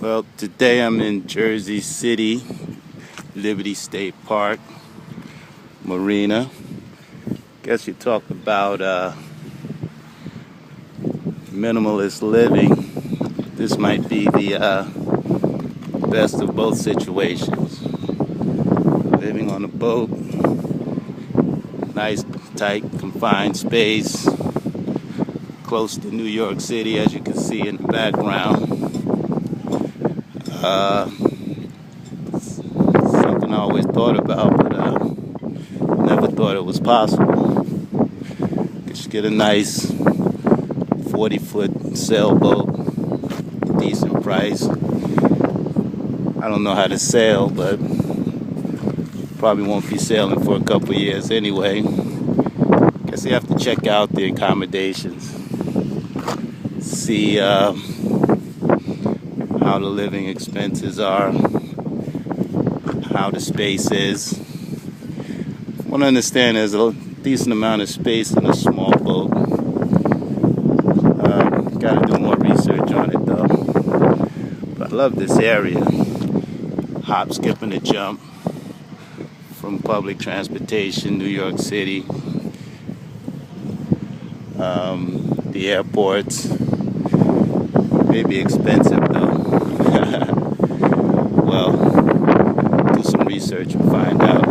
Well, today I'm in Jersey City, Liberty State Park, Marina. Guess you talk about minimalist living. This might be the best of both situations. Living on a boat, nice, tight, confined space, close to New York City, as you can see in the background. Something I always thought about, but never thought it was possible. Just get a nice 40-foot sailboat, decent price. I don't know how to sail, but probably won't be sailing for a couple of years anyway. Guess you have to check out the accommodations, see how the living expenses are, how the space is. I want to understand there's a decent amount of space in a small boat. Got to do more research on it though. But I love this area. Hop, skip, and a jump from public transportation, New York City, the airports. Maybe expensive though. Well, do some research and find out.